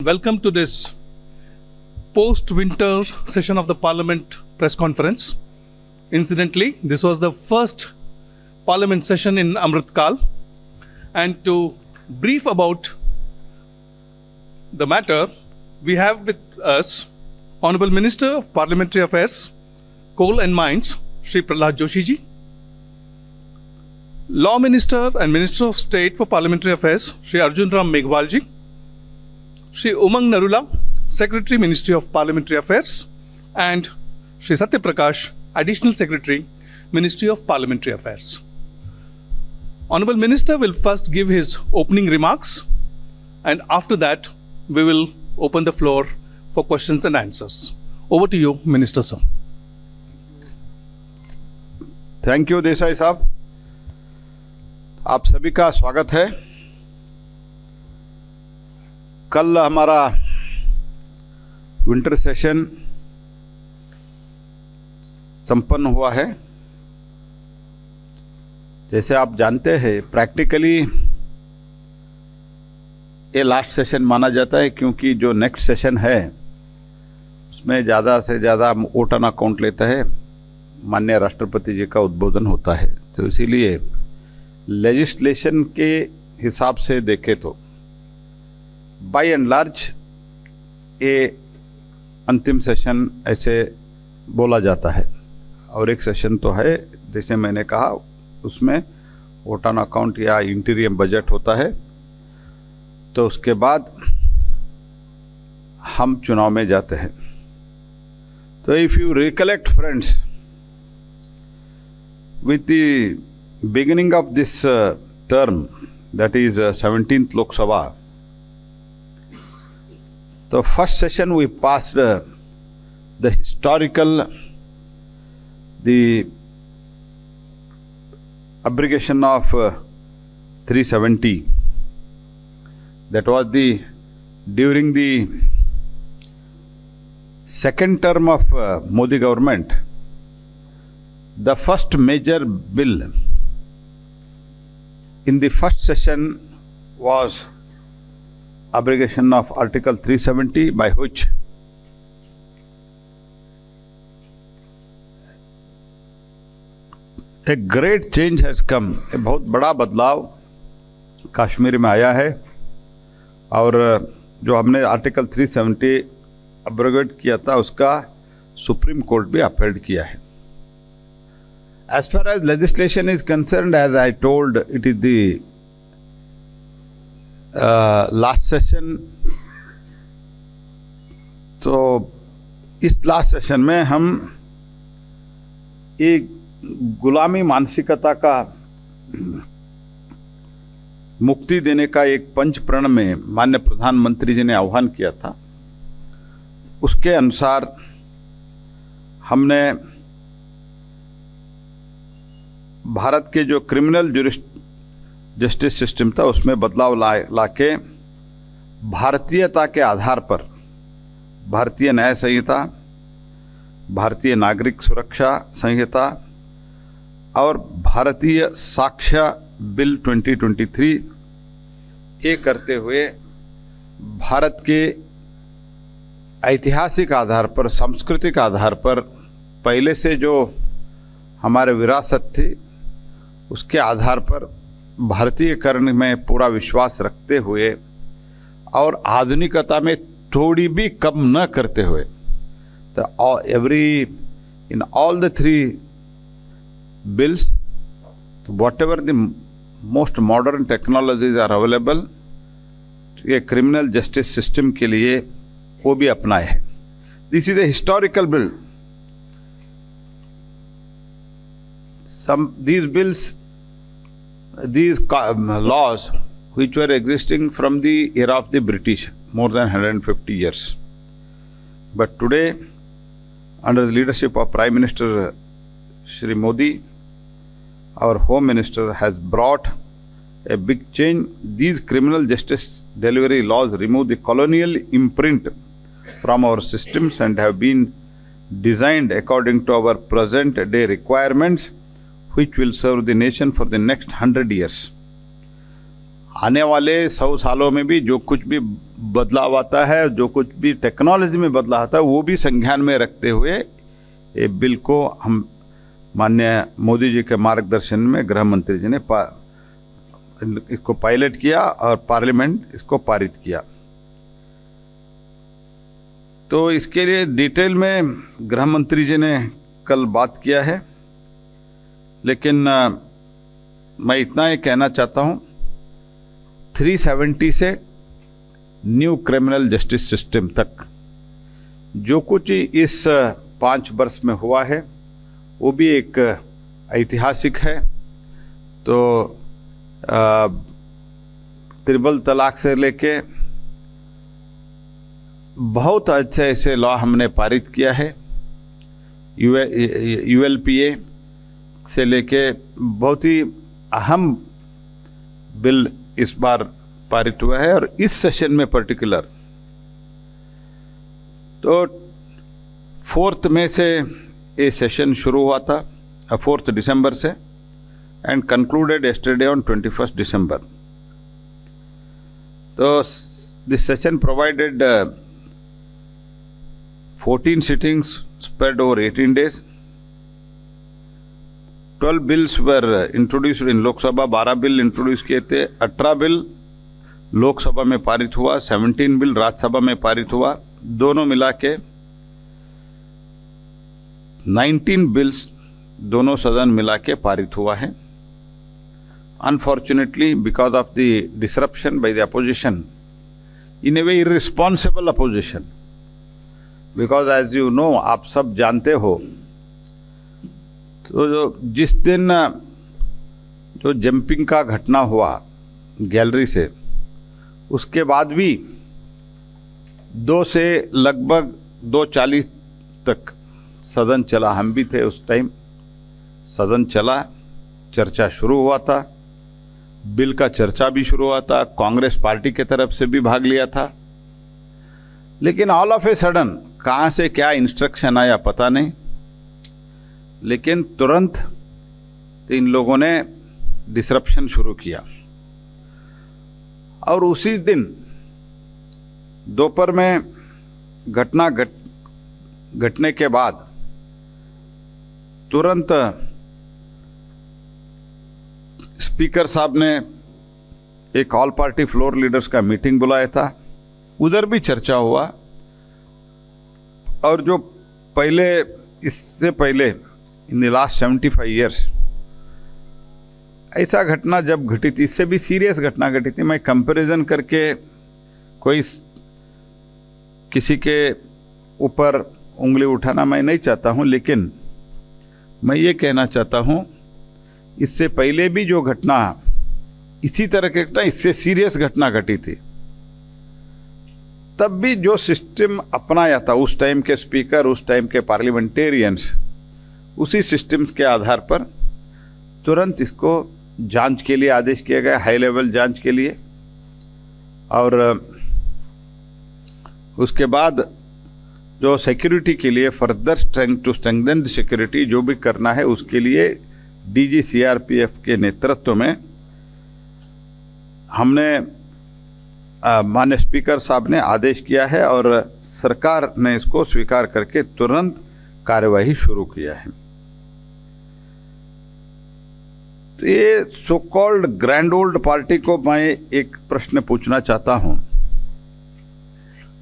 welcome to this post-winter session of the Parliament press conference. Incidentally, this was the first Parliament session in Amrit Kal. And to brief about the matter, we have with us Honorable Minister of Parliamentary Affairs, Coal and Mines, Shri Prahlad Joshi ji, Law Minister and Minister of State for Parliamentary Affairs, Shri Arjun Ram Meghwal ji, Shri Umang Narula, Secretary, Ministry of Parliamentary Affairs, and Shri Satya Prakash, Additional Secretary, Ministry of Parliamentary Affairs. Honorable Minister will first give his opening remarks, and after that, we will open the floor for questions and answers. Over to you, Minister sir. Thank you Desai साहब, आप सभी का स्वागत है। कल हमारा winter session संपन्न हुआ है। जैसे आप जानते हैं, प्रैक्टिकली ये लास्ट सेशन माना जाता है, क्योंकि जो नेक्स्ट सेशन है उसमें ज़्यादा से ज़्यादा वोट ऑन अकाउंट लेता है, माननीय राष्ट्रपति जी का उद्बोधन होता है। तो इसीलिए लेजिस्लेशन के हिसाब से देखें तो बाय एंड लार्ज ये अंतिम सेशन ऐसे बोला जाता है। और एक सेशन तो है, जैसे मैंने कहा, उसमें वोट ऑन अकाउंट या इंटीरियम बजट होता है। तो उसके बाद हम चुनाव में जाते हैं। तो if you recollect friends, with the beginning of this term, that is 17th Lok Sabha, the first session we passed the historical, the abrogation of 370. That was during the second term of Modi government. The first major bill in the first session was abrogation of Article 370, by which a great change has come. एक बहुत बड़ा बदलाव कश्मीर में आया है। और जो हमने आर्टिकल 370 अब्रोगेट किया था, उसका सुप्रीम कोर्ट भी अपहेल्ड किया है। As far as legislation is concerned, as I told, it is the last session. तो इस लास्ट सेशन में हम एक गुलामी मानसिकता का मुक्ति देने का एक पंच प्रण में माननीय प्रधानमंत्री जी ने आह्वान किया था। उसके अनुसार हमने भारत के जो क्रिमिनल जस्टिस सिस्टम था उसमें बदलाव लाके भारतीयता के आधार पर भारतीय न्याय संहिता, भारतीय नागरिक सुरक्षा संहिता और भारतीय साक्ष्य बिल 2023 ये करते हुए भारत के ऐतिहासिक आधार पर, सांस्कृतिक आधार पर पहले से जो हमारे विरासत थी उसके आधार पर भारतीयकरण में पूरा विश्वास रखते हुए और आधुनिकता में थोड़ी भी कम न करते हुए, तो in all the three bills, whatever the most modern technologies are available ये क्रिमिनल जस्टिस सिस्टम के लिए, वो भी अपनाए हैं। This is a historical bill. These bills, these laws which were existing from the era of the British, more than 150 years. But today, under the leadership of Prime Minister Shri Modi, our Home Minister has brought a big change. These criminal justice delivery laws remove the colonial imprint from our systems and have been designed according to our present day requirements, which will serve the nation for the next 100 years. आने वाले 100 सालों में भी जो कुछ भी बदलाव आता है, जो कुछ भी टेक्नोलॉजी में बदलाव आता है, वो भी संज्ञान में रखते हुए ये बिल को हम माननीय मोदी जी के मार्गदर्शन में गृह मंत्री जी ने इसको पायलट किया और पार्लियामेंट इसको पारित किया। तो इसके लिए डिटेल में गृह मंत्री जी ने कल बात किया है, लेकिन मैं इतना ही कहना चाहता हूँ, 370 से न्यू क्रिमिनल जस्टिस सिस्टम तक जो कुछ इस 5 वर्ष में हुआ है वो भी एक ऐतिहासिक है। तो ट्रिपल तलाक से लेके बहुत अच्छे ऐसे लॉ हमने पारित किया है। ULPA से लेके बहुत ही अहम बिल इस बार पारित हुआ है, और इस सेशन में पर्टिकुलर तो 4 मई से ये सेशन शुरू हुआ था, 4 दिसंबर से, and concluded yesterday on 21st December. तो this session provided 14 sittings spread over 18 days. 12 bills were introduced in Lok Sabha, 12 bill introduce किए थे, 18 बिल लोकसभा में पारित हुआ, 17 बिल राज्यसभा में पारित हुआ, दोनों मिला के 19 बिल्स दोनों सदन मिला के पारित हुआ है। Unfortunately, because of the disruption by the opposition, in a way irresponsible opposition, because as you know, आप सब जानते हो, तो जो जिस दिन जो जंपिंग का घटना हुआ गैलरी से, उसके बाद भी 2 से लगभग 2:40 तक सदन चला। हम भी थे उस टाइम, सदन चला, चर्चा शुरू हुआ था, बिल का चर्चा भी शुरू हुआ था, कांग्रेस पार्टी के तरफ से भी भाग लिया था, लेकिन ऑल ऑफ ए सडन कहाँ से क्या इंस्ट्रक्शन आया पता नहीं, लेकिन तुरंत इन लोगों ने डिसरप्शन शुरू किया। और उसी दिन दोपहर में घटना घटने के बाद तुरंत स्पीकर साहब ने एक ऑल पार्टी फ्लोर लीडर्स का मीटिंग बुलाया था, उधर भी चर्चा हुआ। और जो पहले, इससे पहले इन द लास्ट 75 ईयर्स ऐसा घटना जब घटी थी, इससे भी सीरियस घटना घटी थी, मैं कंपैरिजन करके कोई किसी के ऊपर उंगली उठाना मैं नहीं चाहता हूं, लेकिन मैं ये कहना चाहता हूं, इससे पहले भी जो घटना इसी तरह की घटना, इससे सीरियस घटना घटी थी, तब भी जो सिस्टम अपनाया था उस टाइम के स्पीकर, उस टाइम के पार्लियामेंटेरियंस, उसी सिस्टम्स के आधार पर तुरंत इसको जांच के लिए आदेश किया गया, हाई लेवल जांच के लिए। और उसके बाद जो सिक्योरिटी के लिए फर्दर स्ट्रेंथन द सिक्योरिटी जो भी करना है, उसके लिए DG CRPF के नेतृत्व में हमने माननीय स्पीकर साहब ने आदेश किया है, और सरकार ने इसको स्वीकार करके तुरंत कार्यवाही शुरू किया है। तो ये so called grand old party को मैं एक प्रश्न पूछना चाहता हूं,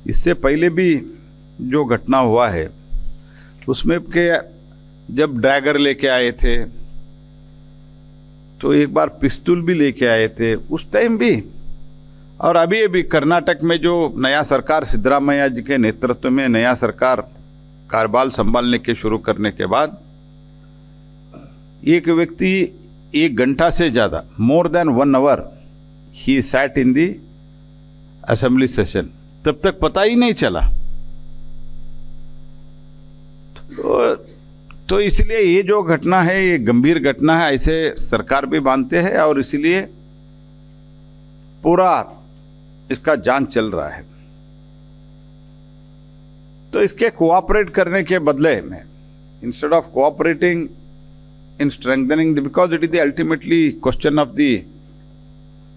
इससे पहले भी जो घटना हुआ है उसमें के जब ड्रैगर लेके आए थे, तो एक बार पिस्तौल भी लेके आए थे उस टाइम भी। और अभी कर्नाटक में जो नया सरकार, सिद्धरामैया जी के नेतृत्व में नया सरकार कार्यभार संभालने के शुरू करने के बाद, एक व्यक्ति 1 घंटा से ज़्यादा, more than 1 hour, he sat in the assembly session, तब तक पता ही नहीं चला। तो इसलिए ये जो घटना है, ये गंभीर घटना है, ऐसे सरकार भी मानते हैं, और इसलिए पूरा इसका जांच चल रहा है। तो इसके कोऑपरेट करने के बदले में, instead of cooperating in strengthening, because it is the ultimately question of the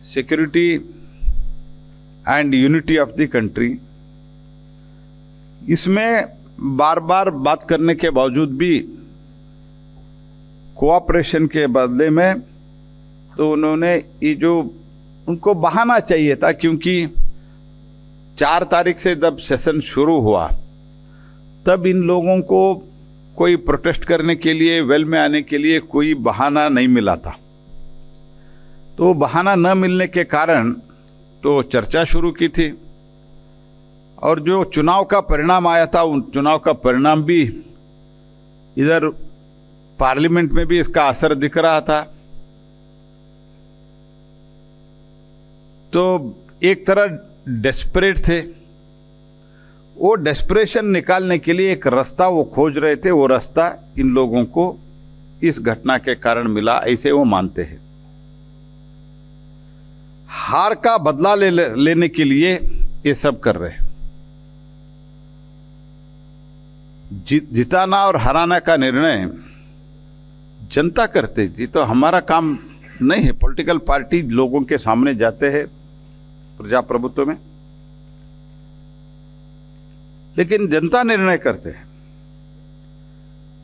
security and unity of the country, इसमें बार बार बात करने के बावजूद भी कोऑपरेशन के बदले में तो उन्होंने ये जो उनको बहाना चाहिए था, क्योंकि 4 तारीख से जब सेशन शुरू हुआ तब इन लोगों को कोई प्रोटेस्ट करने के लिए, वेल में आने के लिए कोई बहाना नहीं मिला था। तो बहाना न मिलने के कारण तो चर्चा शुरू की थी, और जो चुनाव का परिणाम आया था उन चुनाव का परिणाम भी इधर पार्लियामेंट में भी इसका असर दिख रहा था। तो एक तरह डेस्परेट थे, वो डेस्परेशन निकालने के लिए एक रास्ता वो खोज रहे थे। वो रास्ता इन लोगों को इस घटना के कारण मिला, ऐसे वो मानते हैं। हार का बदला लेने के लिए ये सब कर रहे हैं। जिताना और हराना का निर्णय जनता करते जी, तो हमारा काम नहीं है। पॉलिटिकल पार्टी लोगों के सामने जाते हैं प्रजाप्रभुत्व में, लेकिन जनता निर्णय करते हैं।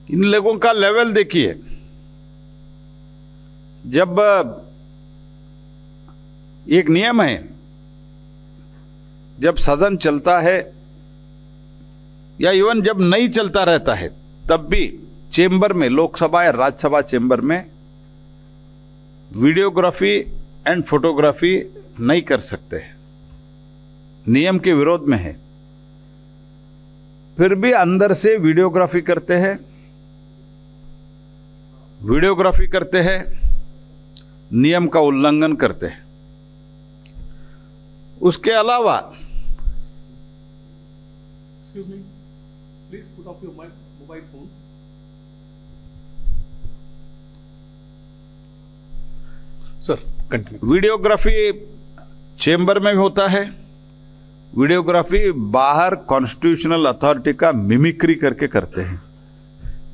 इन लोगों का लेवल देखिए, जब एक नियम है, जब सदन चलता है या इवन जब नहीं चलता रहता है तब भी चेंबर में, लोकसभा या राज्यसभा चेंबर में वीडियोग्राफी एंड फोटोग्राफी नहीं कर सकते, नियम के विरोध में है। फिर भी अंदर से वीडियोग्राफी करते हैं, नियम का उल्लंघन करते हैं। उसके अलावा Excuse me, please put off your mobile phone. Sir, continue. Videography chamber में भी होता है, वीडियोग्राफी बाहर कॉन्स्टिट्यूशनल अथॉरिटी का मिमिक्री करके करते हैं।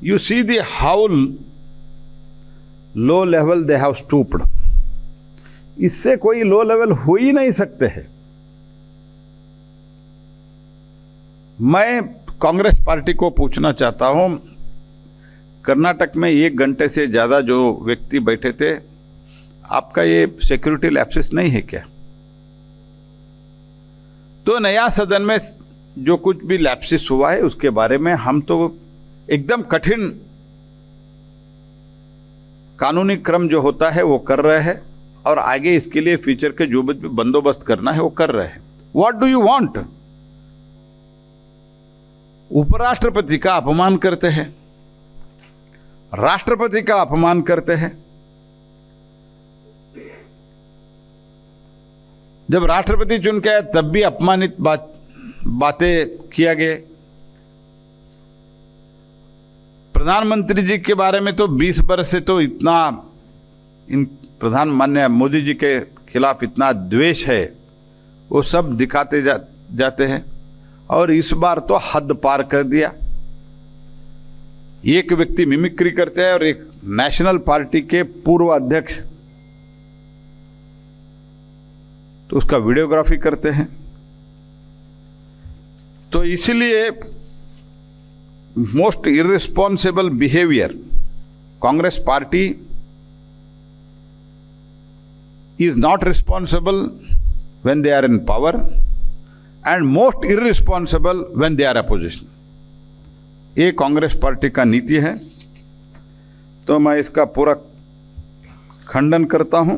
You see the how low level they have stooped. इससे कोई लो लेवल हो ही नहीं सकते हैं। मैं कांग्रेस पार्टी को पूछना चाहता हूं, कर्नाटक में 1 घंटे से ज्यादा जो व्यक्ति बैठे थे, आपका ये सिक्योरिटी लैप्सेस नहीं है क्या? तो नया सदन में जो कुछ भी लैप्सेस हुआ है उसके बारे में हम तो एकदम कठिन कानूनी क्रम जो होता है वो कर रहे हैं, और आगे इसके लिए फ्यूचर के जो भी बंदोबस्त करना है वो कर रहे हैं। What do you want? उपराष्ट्रपति का अपमान करते हैं, राष्ट्रपति का अपमान करते हैं। जब राष्ट्रपति चुन के आए तब भी अपमानित बातें किया गए। प्रधानमंत्री जी के बारे में तो 20 वर्ष से तो इतना इन माननीय मोदी जी के खिलाफ इतना द्वेष है, वो सब दिखाते जाते हैं। और इस बार तो हद पार कर दिया। एक व्यक्ति मिमिक्री करते हैं और एक नेशनल पार्टी के पूर्व अध्यक्ष तो उसका वीडियोग्राफी करते हैं। तो इसलिए most irresponsible behaviour Congress party is not responsible when they are in power and most irresponsible when they are opposition. ये कांग्रेस पार्टी का नीति है, तो मैं इसका पूरा खंडन करता हूं।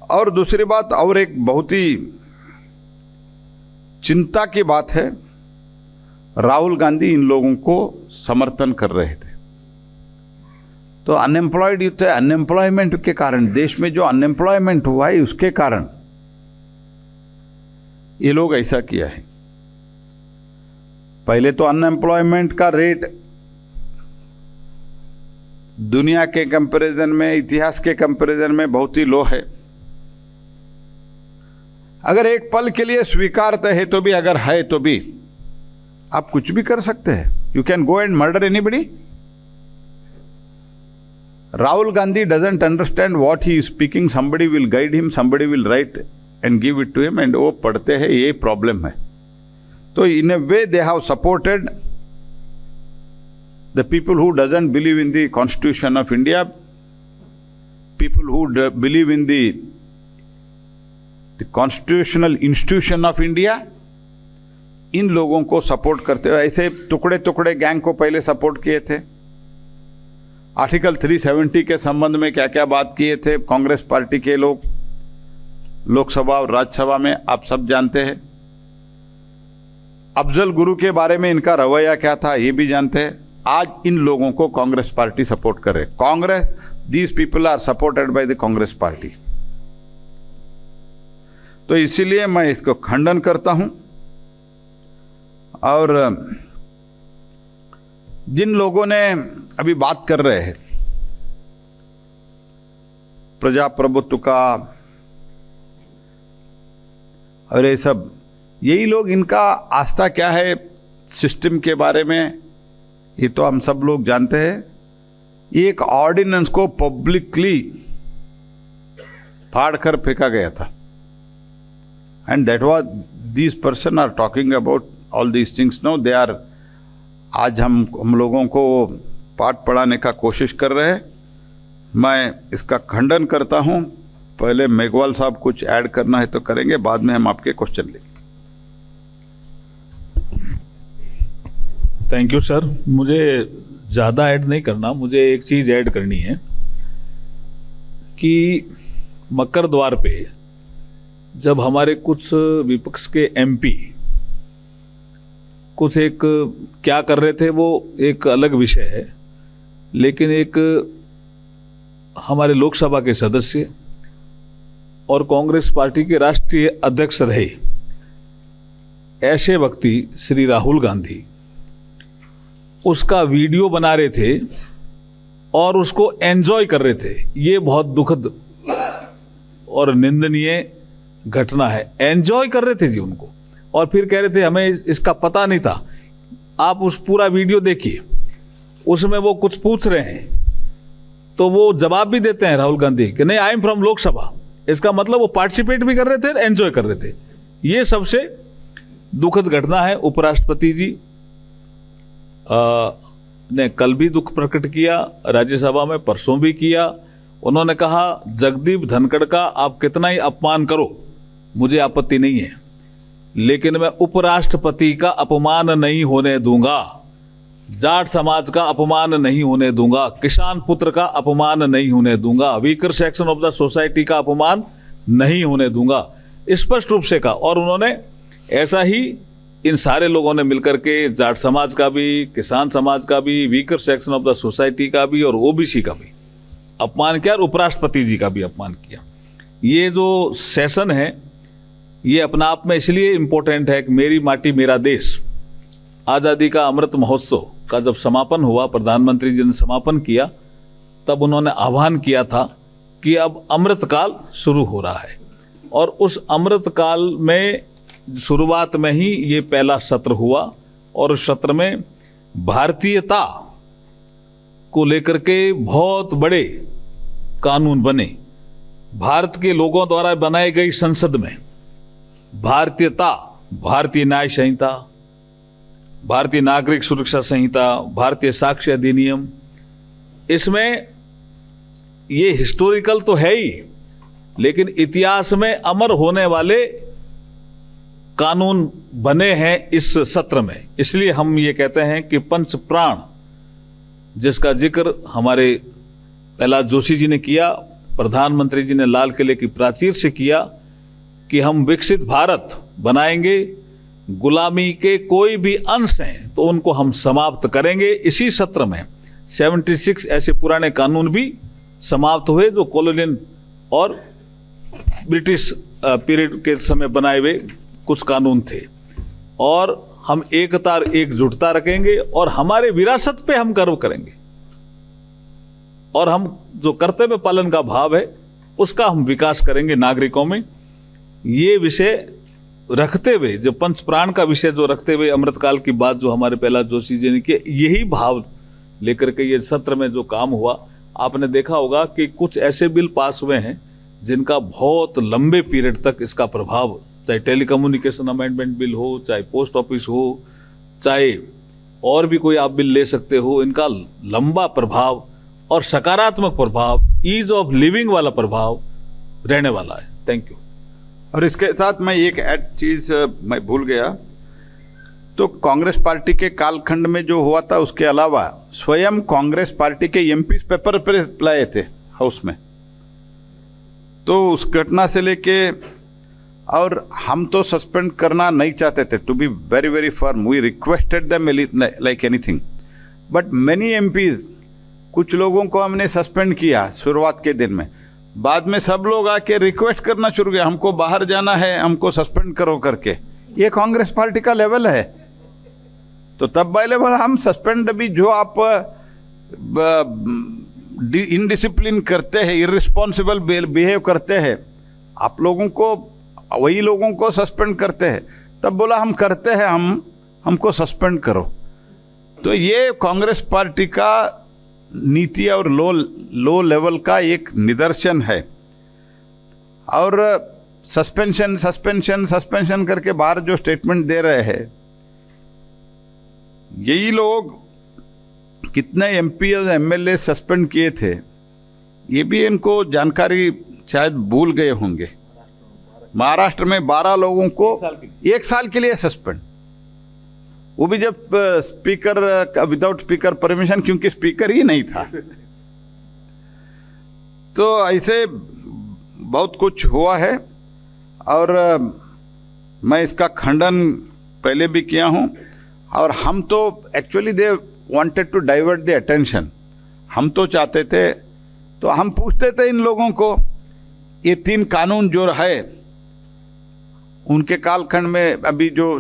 और दूसरी बात, और एक बहुत ही चिंता की बात है, राहुल गांधी इन लोगों को समर्थन कर रहे थे। तो अनएम्प्लॉयड युद्ध है, अनएम्प्लॉयमेंट के कारण, देश में जो अनएम्प्लॉयमेंट हुआ है उसके कारण ये लोग ऐसा किया है। पहले तो अनएम्प्लॉयमेंट का रेट दुनिया के कंपैरिजन में, इतिहास के कंपैरिजन में बहुत ही लो है। अगर एक पल के लिए स्वीकारते है तो भी, अगर है तो भी आप कुछ भी कर सकते हैं। You can go and murder anybody. Rahul Gandhi doesn't understand what he is speaking. Somebody will guide him, somebody will write and give it to him, and वो पढ़ते हैं, ये प्रॉब्लम है. तो in a way they have supported the people who doesn't believe in the Constitution of India, people who believe in the constitutional institution of India. इन लोगों को support करते हुए ऐसे टुकड़े टुकड़े गैंग को पहले सपोर्ट किए थे. आर्टिकल 370 के संबंध में क्या क्या बात किए थे कांग्रेस पार्टी के लोग लोकसभा और राज्यसभा में, आप सब जानते हैं. अफजल गुरु के बारे में इनका रवैया क्या था ये भी जानते हैं. आज इन लोगों को कांग्रेस पार्टी सपोर्ट कर रहे. Congress, these people are supported by the Congress party. तो इसीलिए मैं इसको खंडन करता हूं. और जिन लोगों ने अभी बात कर रहे हैं प्रजाप्रभुत्व का और ये सब, यही लोग, इनका आस्था क्या है सिस्टम के बारे में ये तो हम सब लोग जानते हैं. एक ऑर्डिनेंस को पब्लिकली फाड़ कर फेंका गया था, and that was, these person are talking about all these things. No, they are, आज हम लोगों को पाठ पढ़ाने का कोशिश कर रहे हैं. मैं इसका खंडन करता हूं. पहले मेघवाल साहब कुछ ऐड करना है तो करेंगे, बाद में हम आपके क्वेश्चन लेंगे. Thank you sir. मुझे ज़्यादा ऐड नहीं करना, मुझे एक चीज़ ऐड करनी है कि मकर द्वार पे जब हमारे कुछ विपक्ष के एमपी कुछ एक क्या कर रहे थे वो एक अलग विषय है, लेकिन एक हमारे लोकसभा के सदस्य और कांग्रेस पार्टी के राष्ट्रीय अध्यक्ष रहे ऐसे व्यक्ति श्री राहुल गांधी उसका वीडियो बना रहे थे और उसको एंजॉय कर रहे थे. ये बहुत दुखद और निंदनीय घटना है. एंजॉय कर रहे थे जी उनको, और फिर कह रहे थे हमें इसका पता नहीं था. आप उस पूरा वीडियो देखिए, उसमें वो कुछ पूछ रहे हैं तो वो जवाब भी देते हैं राहुल गांधी कि नहीं, आई एम फ्रॉम लोकसभा. इसका मतलब वो पार्टिसिपेट भी कर रहे थे, एंजॉय कर रहे थे. ये सबसे दुखद घटना है. उपराष्ट्रपति जी ने कल भी दुख प्रकट किया, राज्यसभा में परसों भी किया. उन्होंने कहा जगदीप धनखड़ का आप कितना ही अपमान करो मुझे आपत्ति नहीं है, लेकिन मैं उपराष्ट्रपति का अपमान नहीं होने दूंगा, जाट समाज का अपमान नहीं होने दूंगा, किसान पुत्र का अपमान नहीं होने दूंगा, weaker section of the society का अपमान नहीं होने दूंगा. स्पष्ट रूप से कहा. और उन्होंने ऐसा ही इन सारे लोगों ने मिलकर के जाट समाज का भी, किसान समाज का भी, weaker section of the society का भी और ओबीसी का भी अपमान किया और उपराष्ट्रपति जी का भी अपमान किया. ये जो सेशन है ये अपना आप में इसलिए इम्पोर्टेंट है कि मेरी माटी मेरा देश आज़ादी का अमृत महोत्सव का जब समापन हुआ, प्रधानमंत्री जी ने समापन किया, तब उन्होंने आह्वान किया था कि अब अमृतकाल शुरू हो रहा है. और उस अमृतकाल में शुरुआत में ही ये पहला सत्र हुआ और उस सत्र में भारतीयता को लेकर के बहुत बड़े कानून बने. भारत के लोगों द्वारा बनाई गई संसद में भारतीयता, भारतीय न्याय संहिता, भारतीय नागरिक सुरक्षा संहिता, भारतीय साक्ष्य अधिनियम, इसमें ये हिस्टोरिकल तो है ही, लेकिन इतिहास में अमर होने वाले कानून बने हैं इस सत्र में. इसलिए हम ये कहते हैं कि पंच प्राण, जिसका जिक्र हमारे प्रहलाद जोशी जी ने किया, प्रधानमंत्री जी ने लाल किले की प्राचीर से किया कि हम विकसित भारत बनाएंगे, गुलामी के कोई भी अंश हैं तो उनको हम समाप्त करेंगे. इसी सत्र में 76 ऐसे पुराने कानून भी समाप्त हुए जो कॉलोनियल और ब्रिटिश पीरियड के समय बनाए हुए कुछ कानून थे. और हम एकता एकजुटता रखेंगे और हमारे विरासत पे हम गर्व करेंगे और हम जो कर्तव्य पालन का भाव है उसका हम विकास करेंगे नागरिकों में. ये विषय रखते हुए, जो पंच प्राण का विषय जो रखते हुए अमृतकाल की बात जो हमारे प्रहलाद जोशी जी ने की, यही भाव लेकर के ये सत्र में जो काम हुआ, आपने देखा होगा कि कुछ ऐसे बिल पास हुए हैं जिनका बहुत लंबे पीरियड तक इसका प्रभाव, चाहे टेलीकम्युनिकेशन अमेंडमेंट बिल हो, चाहे पोस्ट ऑफिस हो, चाहे और भी कोई आप बिल ले सकते हो, इनका लंबा प्रभाव और सकारात्मक प्रभाव, ईज ऑफ लिविंग वाला प्रभाव रहने वाला है। Thank you. और इसके साथ मैं एक ऐड चीज मैं भूल गया, तो कांग्रेस पार्टी के कालखंड में जो हुआ था उसके अलावा स्वयं कांग्रेस पार्टी के एमपीज पेपर पर लाए थे हाउस में, तो उस घटना से लेके, और हम तो सस्पेंड करना नहीं चाहते थे, to be very very firm, we requested them like anything, but many MPs, कुछ लोगों को हमने सस्पेंड किया शुरुआत के दिन में, बाद में सब लोग आके रिक्वेस्ट करना शुरू किया, हमको बाहर जाना है, हमको सस्पेंड करो करके। ये कांग्रेस पार्टी का लेवल है। तो तब बाय लेवल हम सस्पेंड भी, जो आप इनडिसिप्लिन करते हैं, इररिस्पॉन्सिबल बिहेव करते हैं, आप लोगों को, वही लोगों को सस्पेंड करते हैं। तब बोला हम करते हैं, हमको सस्पेंड करो। तो ये कांग्रेस पार्टी का नीति और लो लेवल का एक निदर्शन है। और सस्पेंशन करके बाहर जो स्टेटमेंट दे रहे हैं, यही लोग कितने एमपी और एमएलए सस्पेंड किए थे, ये भी इनको जानकारी शायद भूल गए होंगे। महाराष्ट्र में 12 लोगों को 1 साल के लिए सस्पेंड, वो भी जब स्पीकर, विदाउट स्पीकर परमिशन, क्योंकि स्पीकर ही नहीं था। तो ऐसे बहुत कुछ हुआ है, और मैं इसका खंडन पहले भी किया हूं। और हम तो actually they wanted to divert the attention, हम तो चाहते थे, तो हम पूछते थे इन लोगों को, ये 3 कानून जो है उनके कालखंड में, अभी जो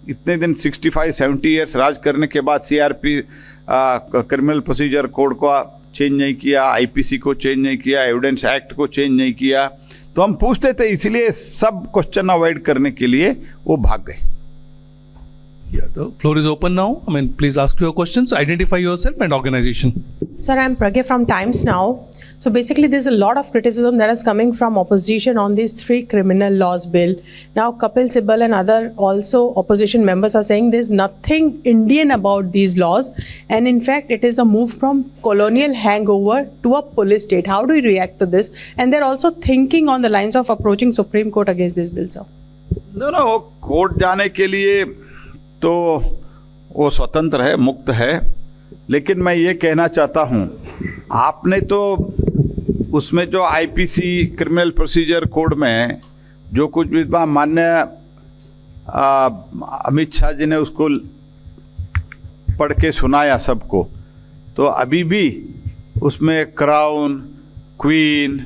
इतने दिन 65-70 ईयर्स राज करने के बाद सीआरपी क्रिमिनल प्रोसीजर कोड को चेंज नहीं किया, आईपीसी को चेंज नहीं किया, एविडेंस एक्ट को चेंज नहीं किया, तो हम पूछते थे, इसलिए सब क्वेश्चन अवॉइड करने के लिए वो भाग गए। Yeah, the floor is open now. I mean, please ask your questions. Identify yourself and organization. Sir, I'm Pragya from Times Now. So basically, there's a lot of criticism that is coming from opposition on these 3 criminal laws bill. Now, Kapil Sibal and other also opposition members are saying there's nothing Indian about these laws, and in fact, it is a move from colonial hangover to a police state. How do you react to this? And they're also thinking on the lines of approaching Supreme Court against this bill, sir. No, court जाने के लिए तो वो स्वतंत्र है, मुक्त है, लेकिन मैं ये कहना चाहता हूँ, आपने तो उसमें जो आईपीसी क्रिमिनल प्रोसीजर कोड में जो कुछ भी माननीय अमित शाह जी ने उसको पढ़ के सुनाया सबको, तो अभी भी उसमें क्राउन, क्वीन,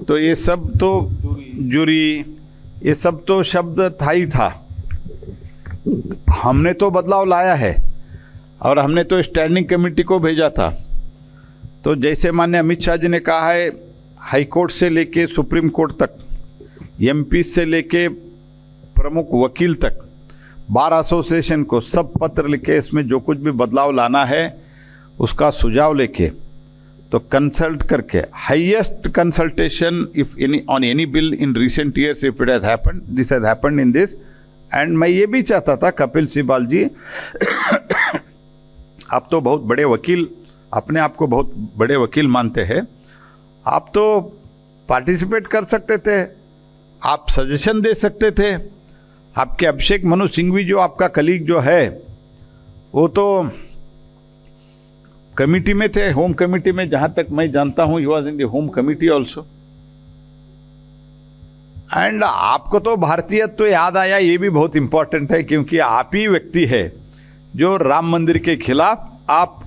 तो ये सब तो जूरी, ये सब तो शब्द था ही था। हमने तो बदलाव लाया है, और हमने तो स्टैंडिंग कमेटी को भेजा था। तो जैसे माननीय अमित शाह जी ने कहा है, हाई कोर्ट से लेके सुप्रीम कोर्ट तक, एमपी से लेके प्रमुख वकील तक, बार एसोसिएशन को सब पत्र लिखे, इसमें जो कुछ भी बदलाव लाना है उसका सुझाव लेके, तो कंसल्ट करके, highest consultation if any on any bill in recent years, if it has happened, this has happened in this. And मैं ये भी चाहता था, कपिल सिब्बल जी आप तो बहुत बड़े वकील, अपने आप को बहुत बड़े वकील मानते हैं, आप तो पार्टिसिपेट कर सकते थे, आप सजेशन दे सकते थे। आपके अभिषेक मनु सिंघवी जो आपका कलीग जो है, वो तो कमिटी में थे, होम कमिटी में, जहाँ तक मैं जानता हूँ, he was in the home committee also. And आपको तो भारतीयत्व तो याद आया, ये भी बहुत इंपॉर्टेंट है, क्योंकि आप ही व्यक्ति है जो राम मंदिर के खिलाफ आप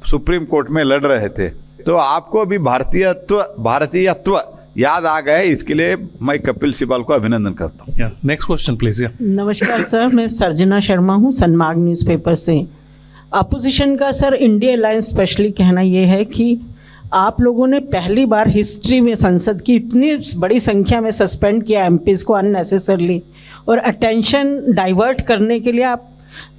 सुप्रीम कोर्ट में लड़ रहे थे, तो आपको अभी भारतीयत्व याद आ गए, इसके लिए मैं कपिल सिब्बल को अभिनंदन करता हूँ। Next question please. नमस्कार सर, मैं सर्जना शर्मा हूँ, सनमार्ग न्यूज़पेपर से। अपोजिशन का सर, इंडिया अलायंस स्पेशली कहना ये है कि आप लोगों ने पहली बार हिस्ट्री में संसद की इतनी बड़ी संख्या में सस्पेंड किया एमपीज़ को अननेसेसरली, और अटेंशन डाइवर्ट करने के लिए आप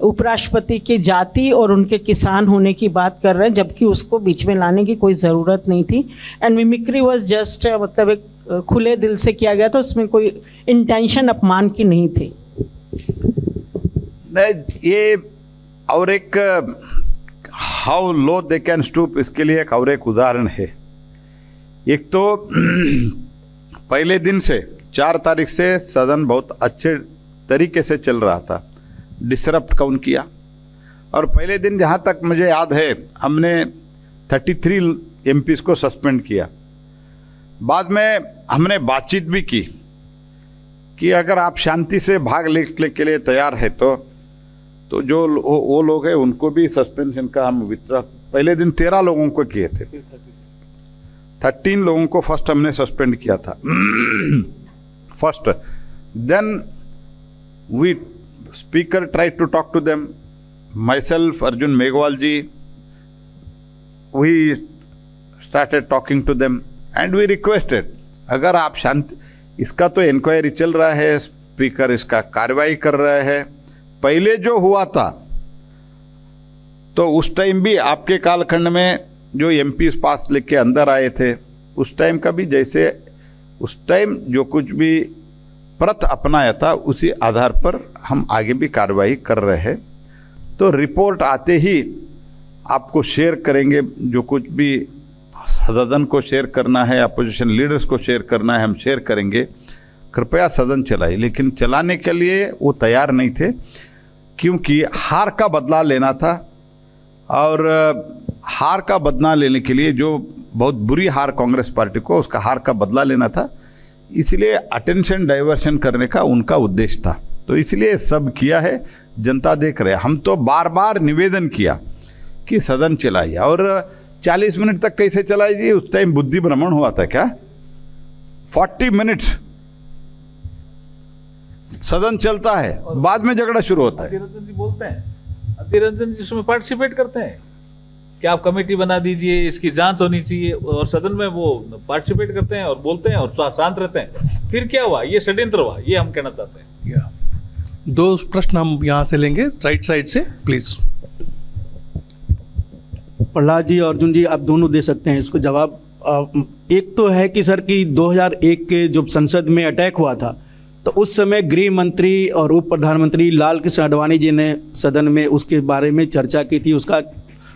उपराष्ट्रपति की जाति और उनके किसान होने की बात कर रहे हैं, जबकि उसको बीच में लाने की कोई ज़रूरत नहीं थी। एंड मिमिक्री वॉज जस्ट मतलब एक खुले दिल से किया गया था, उसमें कोई इंटेंशन अपमान की नहीं थी। नहीं, ये और एक how low they can stoop, इसके लिए एक और एक उदाहरण है। एक तो पहले दिन से 4 तारीख से सदन बहुत अच्छे तरीके से चल रहा था, डिसरप्ट कौन किया। और पहले दिन जहाँ तक मुझे याद है हमने 33 MPs को सस्पेंड किया। बाद में हमने बातचीत भी की कि अगर आप शांति से भाग लेने के लिए तैयार है तो जो वो लोग हैं उनको भी सस्पेंशन का हम वित्ड्रॉ, पहले दिन 13 लोगों को किए थे, 13 लोगों को फर्स्ट हमने सस्पेंड किया था first. Then we speaker tried to talk to them, myself, Arjun Meghwal ji, we started talking to them and we requested, अगर आप शांति, इसका तो इंक्वायरी चल रहा है, स्पीकर इसका कार्रवाई कर रहे हैं। पहले जो हुआ था तो उस टाइम भी आपके कालखंड में जो MPs पास लेके अंदर आए थे, उस टाइम का भी जैसे उस टाइम जो कुछ भी प्रथ अपनाया था उसी आधार पर हम आगे भी कार्रवाई कर रहे हैं। तो रिपोर्ट आते ही आपको शेयर करेंगे, जो कुछ भी सदन को शेयर करना है, अपोजिशन लीडर्स को शेयर करना है, हम शेयर करेंगे। कृपया सदन चलाइए। लेकिन चलाने के लिए वो तैयार नहीं थे, क्योंकि हार का बदला लेना था। और हार का बदला लेने के लिए, जो बहुत बुरी हार कांग्रेस पार्टी को, उसका हार का बदला लेना था, इसलिए अटेंशन डाइवर्शन करने का उनका उद्देश्य था। तो इसलिए सब किया है, जनता देख रहे हैं। हम तो बार बार निवेदन किया कि सदन चलाइए, और 40 मिनट तक कैसे चलाइए, उस टाइम बुद्धि भ्रमण हुआ था क्या? 40 मिनट्स सदन चलता है, बाद में झगड़ा शुरू होता है। अधीर रंजन जी बोलते हैं, अधीर रंजन जी इसमें पार्टिसिपेट करते हैं कि आप कमेटी बना दीजिए, इसकी जांच होनी चाहिए, और सदन में वो पार्टिसिपेट करते हैं और बोलते हैं और शांत रहते हैं। फिर क्या हुआ? ये षड्यंत्र हुआ, ये हम कहना चाहते हैं। 2 प्रश्न हम यहाँ से लेंगे, राइट साइड से प्लीज। प्रहलाद जी, अर्जुन जी, आप दोनों दे सकते हैं इसको जवाब। एक तो है कि सर कि 2001 के जब संसद में अटैक हुआ था, तो उस समय गृह मंत्री और उप प्रधानमंत्री लाल कृष्ण आडवाणी जी ने सदन में उसके बारे में चर्चा की थी, उसका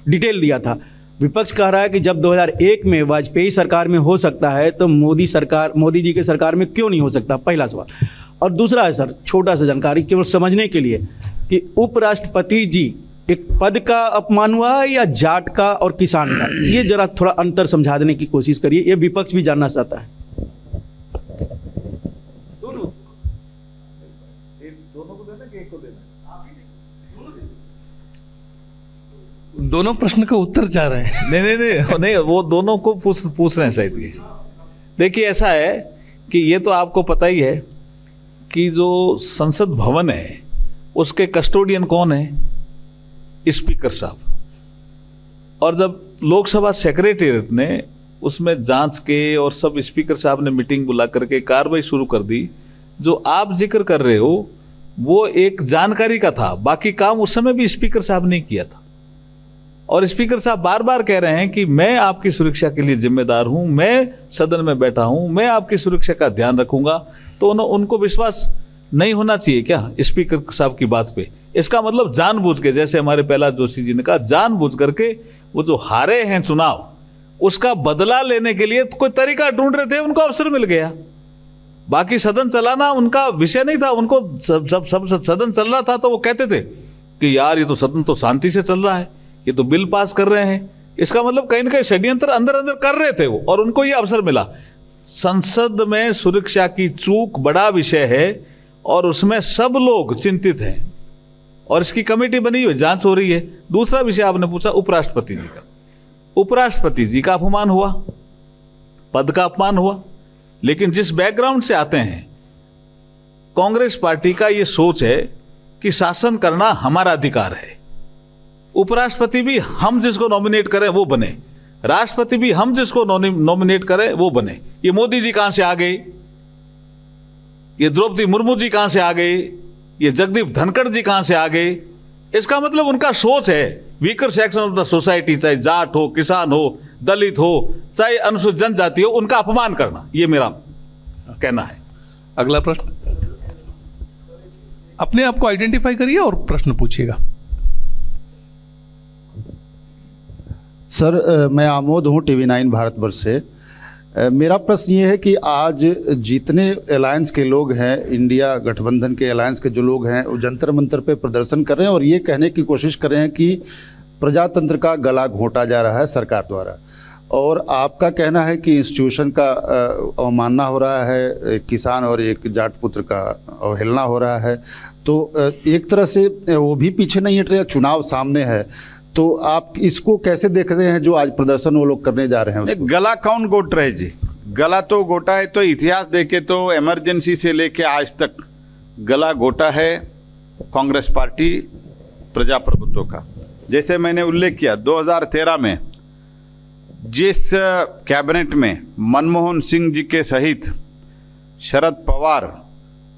डिटेल दिया था। विपक्ष कह रहा है कि जब 2001 में वाजपेयी सरकार में हो सकता है तो मोदी जी के सरकार में क्यों नहीं हो सकता, पहला सवाल। और दूसरा है सर, छोटा सा जानकारी केवल समझने के लिए, कि उपराष्ट्रपति जी एक पद का अपमान हुआ है या जाट का और किसान का, ये जरा थोड़ा अंतर समझा देने की कोशिश करिए, ये विपक्ष भी जानना चाहता है। दोनों प्रश्न का उत्तर चाह रहे हैं। नहीं, वो दोनों को पूछ रहे हैं शायद। ये देखिए, ऐसा है कि ये तो आपको पता ही है कि जो संसद भवन है उसके कस्टोडियन कौन है? स्पीकर साहब। और जब लोकसभा सेक्रेटेरिएट ने उसमें जांच के और सब, स्पीकर साहब ने मीटिंग बुला करके कार्रवाई शुरू कर दी। जो आप जिक्र कर रहे हो वो एक जानकारी का था, बाकी काम उस समय भी स्पीकर साहब ने किया था। और स्पीकर साहब बार बार कह रहे हैं कि मैं आपकी सुरक्षा के लिए जिम्मेदार हूं, मैं सदन में बैठा हूं, मैं आपकी सुरक्षा का ध्यान रखूंगा। तो उनको विश्वास नहीं होना चाहिए क्या स्पीकर साहब की बात पे? इसका मतलब जानबूझ के, जैसे हमारे प्रहलाद जोशी जी ने कहा, जानबूझ करके वो जो हारे हैं चुनाव, उसका बदला लेने के लिए कोई तरीका ढूंढ रहे थे, उनको अवसर मिल गया। बाकी सदन चलाना उनका विषय नहीं था। उनको जब सदन चल रहा था तो वो कहते थे कि यार ये तो सदन तो शांति से चल रहा है, ये तो बिल पास कर रहे हैं। इसका मतलब कहीं ना कहीं षड्यंत्र अंदर अंदर कर रहे थे वो, और उनको ये अवसर मिला। संसद में सुरक्षा की चूक बड़ा विषय है और उसमें सब लोग चिंतित हैं, और इसकी कमेटी बनी हुई, जांच हो रही है। दूसरा विषय आपने पूछा उपराष्ट्रपति जी का। उपराष्ट्रपति जी का अपमान हुआ, पद का अपमान हुआ, लेकिन जिस बैकग्राउंड से आते हैं, कांग्रेस पार्टी का ये सोच है कि शासन करना हमारा अधिकार है। उपराष्ट्रपति भी हम जिसको नॉमिनेट करें वो बने, राष्ट्रपति भी हम जिसको नॉमिनेट करें वो बने। ये मोदी जी कहां से आ गए, ये द्रौपदी मुर्मू जी कहां से आ गए, ये जगदीप धनखड़ जी कहां से आ गए, इसका मतलब उनका सोच है weaker section of the society, चाहे जाट हो, किसान हो, दलित हो, चाहे अनुसूचित जनजाति हो, उनका अपमान करना, ये मेरा कहना है। अगला प्रश्न, अपने आप को आइडेंटिफाई करिए और प्रश्न पूछिएगा। सर मैं आमोद हूँ TV9 भारतवर्ष से। मेरा प्रश्न ये है कि आज जितने अलायंस के लोग हैं, इंडिया गठबंधन के अलायंस के जो लोग हैं, वो जंतर मंतर पे प्रदर्शन कर रहे हैं और ये कहने की कोशिश कर रहे हैं कि प्रजातंत्र का गला घोंटा जा रहा है सरकार द्वारा, और आपका कहना है कि इंस्टीट्यूशन का अवमानना हो रहा है, एक किसान और एक जाट पुत्र का अवहेलना हो रहा है। तो एक तरह से वो भी पीछे नहीं हट रहे, चुनाव सामने है, तो आप इसको कैसे देख रहे हैं जो आज प्रदर्शन वो लोग करने जा रहे हैं उसको? गला कौन गोट रहे जी? गला तो गोटा है तो इतिहास देखे तो इमरजेंसी से लेके आज तक गला गोटा है कांग्रेस पार्टी प्रजाप्रभुत्व का। जैसे मैंने उल्लेख किया 2013 में जिस कैबिनेट में मनमोहन सिंह जी के सहित शरद पवार,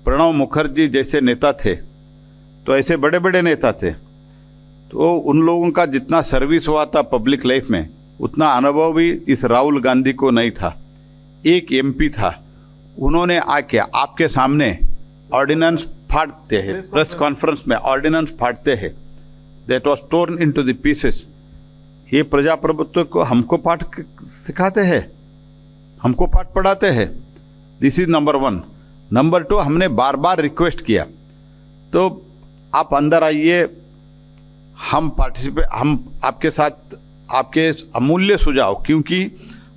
प्रणब मुखर्जी जैसे नेता थे, तो ऐसे बड़े बड़े नेता थे, तो उन लोगों का जितना सर्विस हुआ था पब्लिक लाइफ में, उतना अनुभव भी इस राहुल गांधी को नहीं था। एक MP था, उन्होंने आके आपके सामने ऑर्डिनेंस फाड़ते हैं, प्रेस कॉन्फ्रेंस में ऑर्डिनेंस फाड़ते हैं, that was torn into the pieces. ये प्रजाप्रभुत्व को हमको पाठ सिखाते हैं, हमको पाठ पढ़ाते हैं। This is number 1। नंबर 2, हमने बार बार रिक्वेस्ट किया, तो आप अंदर आइए, हम आपके साथ आपके अमूल्य सुझाव, क्योंकि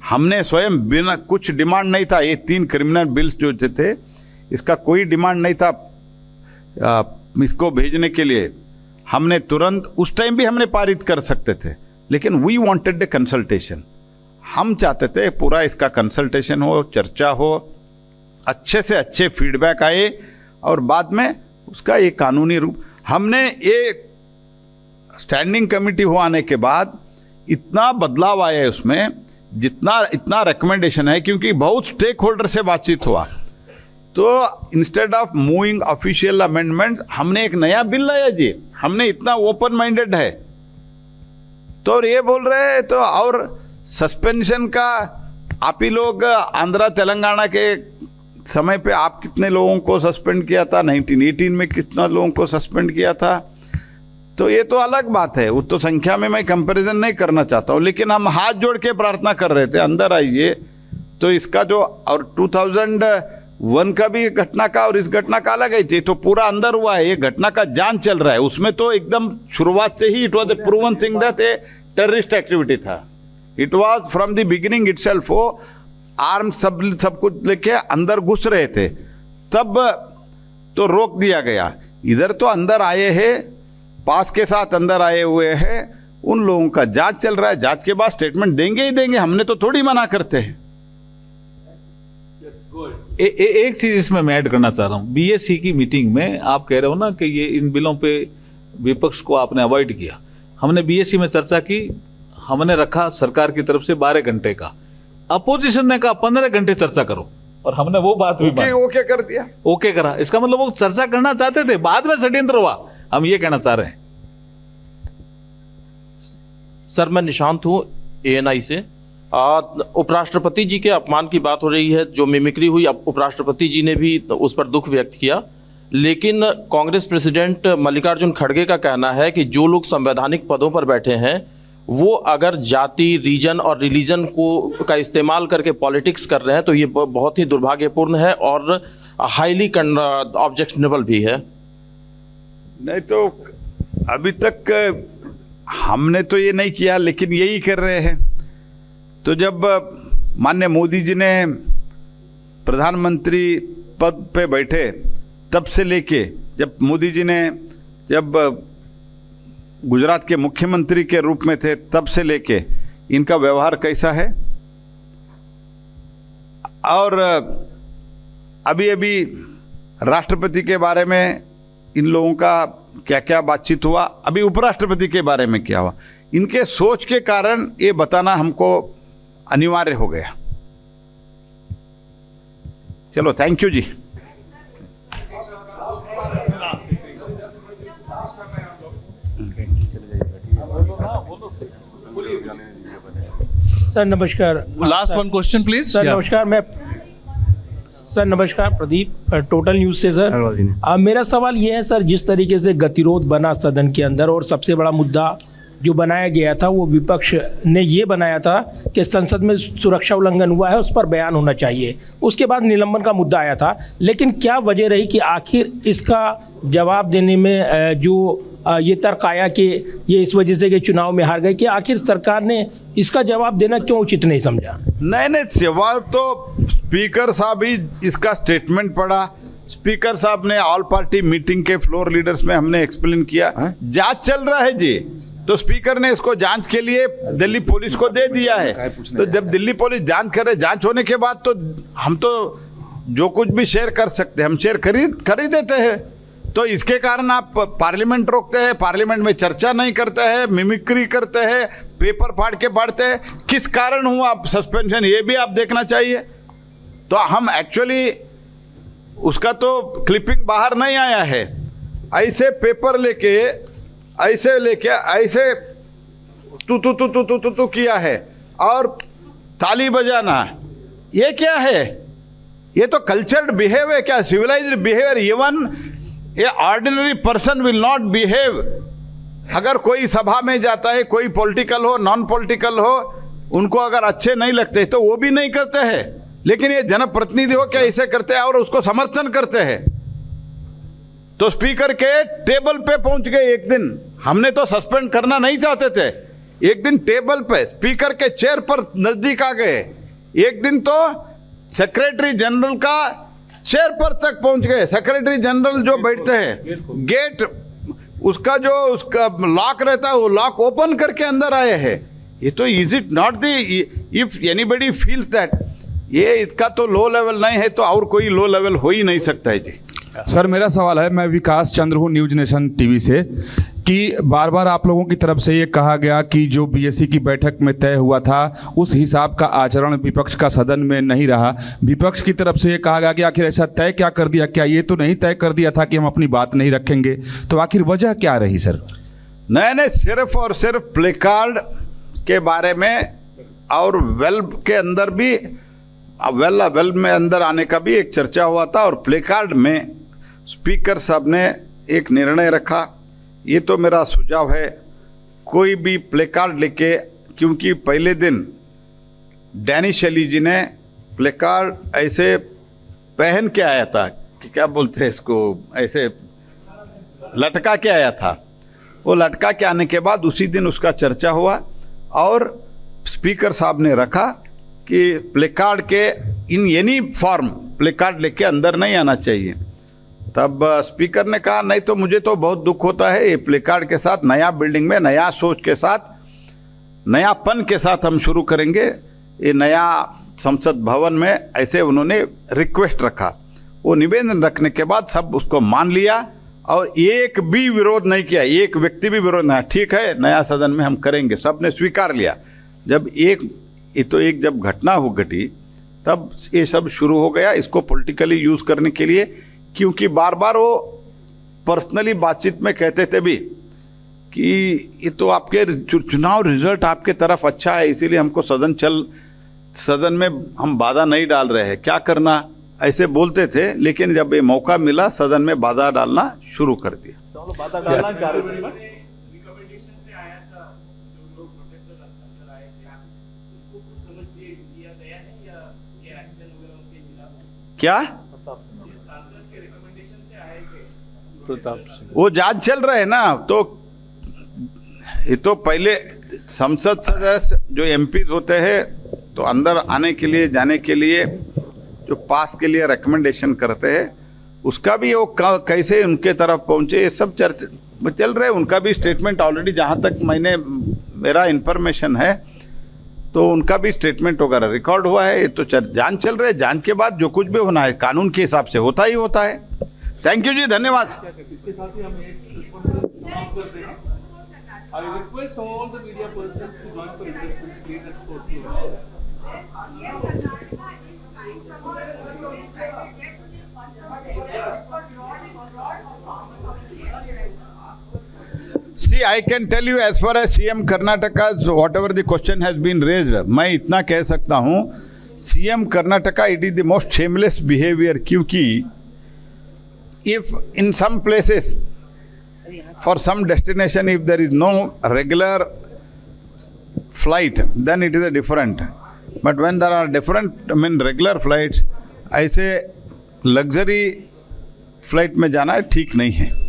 हमने स्वयं बिना कुछ डिमांड नहीं था, ये 3 क्रिमिनल बिल्स जो थे इसका कोई डिमांड नहीं था इसको भेजने के लिए। हमने तुरंत उस टाइम भी हमने पारित कर सकते थे, लेकिन वी वांटेड द कंसल्टेशन। हम चाहते थे पूरा इसका कंसल्टेशन हो, चर्चा हो, अच्छे से अच्छे फीडबैक आए और बाद में उसका एक कानूनी रूप। हमने ये स्टैंडिंग कमेटी हो आने के बाद इतना बदलाव आया है उसमें, इतना रिकमेंडेशन है, क्योंकि बहुत स्टेक होल्डर से बातचीत हुआ, तो instead of moving official amendment हमने एक नया बिल लाया जी। हमने इतना ओपन माइंडेड है, तो ये बोल रहे हैं तो, और सस्पेंशन का आप ही लोग आंध्रा तेलंगाना के समय पे आप कितने लोगों को सस्पेंड किया था, 1918 में कितना लोगों को सस्पेंड किया था, तो ये तो अलग बात है, वो तो संख्या में मैं कंपैरिजन नहीं करना चाहता हूँ, लेकिन हम हाथ जोड़ के प्रार्थना कर रहे थे अंदर आइए। तो इसका जो, और 2001 का भी घटना का और इस घटना का अलग है, तो पूरा अंदर हुआ है, ये घटना का जांच चल रहा है, उसमें तो एकदम शुरुआत से ही it was a proven thing that a terrorist activity था। It was from the beginning itself, वो आर्म सब कुछ लेके अंदर घुस रहे थे, तब तो रोक दिया गया। इधर तो अंदर आए हैं, पास के साथ अंदर आए हुए हैं, उन लोगों का जांच चल रहा है, जांच के बाद स्टेटमेंट देंगे ही देंगे, हमने तो थोड़ी मना करते हैं। एक चीज इसमें मैं ऐड करना चाह रहा हूं। BSc की मीटिंग में आप कह रहे हो ना कि ये इन बिलों पे विपक्ष को आपने अवॉइड किया। हमने BSc में चर्चा की, हमने रखा सरकार की तरफ से 12 घंटे का, अपोजिशन ने कहा 15 घंटे चर्चा करो, और हमने वो बात भी ओके कर दिया, ओके करा। इसका मतलब वो चर्चा करना चाहते थे, बाद में षड्यंत्र हुआ, हम ये कहना चाह रहे हैं। सर मैं निशांत हूँ ANI से। उपराष्ट्रपति जी के अपमान की बात हो रही है, जो मिमिक्री हुई, उपराष्ट्रपति जी ने भी उस पर दुख व्यक्त किया, लेकिन कांग्रेस प्रेसिडेंट मल्लिकार्जुन खड़गे का कहना है कि जो लोग संवैधानिक पदों पर बैठे हैं वो अगर जाति, रीजन और रिलीजन का इस्तेमाल करके पॉलिटिक्स कर रहे हैं तो ये बहुत ही दुर्भाग्यपूर्ण है और हाईली ऑब्जेक्शनेबल भी है। नहीं तो अभी तक हमने तो ये नहीं किया, लेकिन यही कर रहे हैं। तो जब माननीय मोदी जी ने प्रधानमंत्री पद पे बैठे तब से लेके, जब मोदी जी ने जब गुजरात के मुख्यमंत्री के रूप में थे तब से लेके इनका व्यवहार कैसा है, और अभी अभी राष्ट्रपति के बारे में इन लोगों का क्या क्या बातचीत हुआ, अभी उपराष्ट्रपति के बारे में क्या हुआ, इनके सोच के कारण ये बताना हमको अनिवार्य हो गया। चलो, थैंक यू जी। सर नमस्कार। Last one question, please. Sir Yeah. नमस्कार। सर नमस्कार, प्रदीप टोटल न्यूज़ से सर। मेरा सवाल ये है सर, जिस तरीके से गतिरोध बना सदन के अंदर और सबसे बड़ा मुद्दा जो बनाया गया था वो विपक्ष ने ये बनाया था कि संसद में सुरक्षा उल्लंघन हुआ है, उस पर बयान होना चाहिए। उसके बाद निलंबन का मुद्दा आया था, लेकिन क्या वजह रही कि आखिर इसका जवाब देने में जो ये तर्क आया कि ये इस वजह से कि चुनाव में हार गए, कि आखिर सरकार ने इसका जवाब देना क्यों उचित नहीं समझा? नहीं, सवाल तो स्पीकर साहब ही इसका स्टेटमेंट पढ़ा। स्पीकर साहब ने ऑल पार्टी मीटिंग के फ्लोर लीडर्स में हमने एक्सप्लेन किया, जांच चल रहा है जी, तो स्पीकर ने इसको जांच के लिए दिल्ली पुलिस को दे दिया है। तो जब दिल्ली पुलिस जांच करे, जांच होने के बाद तो हम तो जो कुछ भी शेयर कर सकते हैं हम शेयर कर ही देते हैं। तो इसके कारण आप पार्लियामेंट रोकते हैं, पार्लियामेंट में चर्चा नहीं करते हैं, मिमिक्री करते हैं, पेपर फाड़ के पढ़ते हैं। किस कारण हुआ आप सस्पेंशन, ये भी आप देखना चाहिए। तो हम एक्चुअली उसका तो क्लिपिंग बाहर नहीं आया है, ऐसे पेपर लेके ऐसे तू किया है और ताली बजाना, ये क्या है? ये तो कल्चर्ड बिहेव है क्या? Civilised behaviour. Even a ordinary person will not behave. अगर कोई सभा में जाता है, कोई पॉलिटिकल हो नॉन पॉलिटिकल हो, उनको अगर अच्छे नहीं लगते तो वो भी नहीं करते हैं, लेकिन ये जनप्रतिनिधि हो क्या ऐसे करते हैं और उसको समर्थन करते हैं। तो स्पीकर के टेबल पे पहुंच गए एक दिन। हमने तो सस्पेंड करना नहीं चाहते थे, एक दिन टेबल पे स्पीकर के चेयर पर नजदीक आ गए। एक दिन तो सेक्रेटरी जनरल का चेयर पर तक पहुंच गए। सेक्रेटरी जनरल जो बैठते हैं, गेट उसका जो उसका लॉक रहता है वो लॉक ओपन करके अंदर आए हैं। ये तो is it not the, if anybody feels that ये इसका तो लो लेवल नहीं है तो और कोई लो लेवल हो ही नहीं सकता है जी। सर मेरा सवाल है, मैं विकास चंद्र हूँ न्यूज नेशन टीवी से, कि बार बार आप लोगों की तरफ से ये कहा गया कि जो बीएससी की बैठक में तय हुआ था उस हिसाब का आचरण विपक्ष का सदन में नहीं रहा। विपक्ष की तरफ से ये कहा गया कि आखिर ऐसा तय क्या कर दिया, क्या ये तो नहीं तय कर दिया था कि हम अपनी बात नहीं रखेंगे? तो आखिर वजह क्या रही सर? नहीं, सिर्फ और सिर्फ प्ले कार्ड के बारे में और वेल्व के अंदर भी वेल्व में अंदर आने का भी एक चर्चा हुआ था। और प्ले कार्ड में स्पीकर साहब ने एक निर्णय रखा, ये तो मेरा सुझाव है, कोई भी प्ले कार्ड लेके, क्योंकि पहले दिन डैनिश अली जी ने प्ले कार्ड ऐसे पहन के आया था, कि क्या बोलते हैं इसको, ऐसे लटका के आया था। वो लटका के आने के बाद उसी दिन उसका चर्चा हुआ और स्पीकर साहब ने रखा कि प्ले कार्ड के in any form play card लेके अंदर नहीं आना चाहिए। तब स्पीकर ने कहा नहीं तो मुझे तो बहुत दुख होता है, ये प्ले कार्ड के साथ नया बिल्डिंग में नया सोच के साथ नयापन के साथ हम शुरू करेंगे, ये नया संसद भवन में, ऐसे उन्होंने रिक्वेस्ट रखा। वो निवेदन रखने के बाद सब उसको मान लिया और एक भी विरोध नहीं किया, एक व्यक्ति भी विरोध नहीं, ठीक है नया सदन में हम करेंगे, सब ने स्वीकार लिया। जब एक जब घटना हो घटी तब ये सब शुरू हो गया इसको पॉलिटिकली यूज करने के लिए, क्योंकि बार बार वो पर्सनली बातचीत में कहते थे भी कि ये तो आपके चुनाव रिजल्ट आपके तरफ अच्छा है इसीलिए हमको सदन में हम बाधा नहीं डाल रहे हैं, क्या करना, ऐसे बोलते थे। लेकिन जब ये मौका मिला सदन में बाधा डालना शुरू कर दिया। क्या वो जांच चल रहे हैं ना, तो ये तो पहले संसद सदस्य जो एमपीज होते हैं तो अंदर आने के लिए जाने के लिए जो पास के लिए रिकमेंडेशन करते हैं उसका भी वो कैसे उनके तरफ पहुंचे ये सब चर्चा चल रहे हैं। उनका भी स्टेटमेंट ऑलरेडी जहां तक मेरा इंफॉर्मेशन है तो उनका भी स्टेटमेंट वगैरह रिकॉर्ड हुआ है। ये तो जांच चल रही है, जांच के बाद जो कुछ भी होना है कानून के हिसाब से होता ही होता है। थैंक यू जी, धन्यवाद। इसके साथ ही हम एक समाप्त करते हैं। I request all the media persons to join for refreshments, please, at 4 p.m. See, I can tell you as far as CM Karnataka's whatever the question has been raised, मैं इतना कह सकता हूँ, CM Karnataka, it is the most shameless behavior, क्योंकि if in some places, for some destination, if there is no regular flight, then it is a different. But when there are different, regular flights, ऐसे luxury flight में जाना ठीक नहीं है.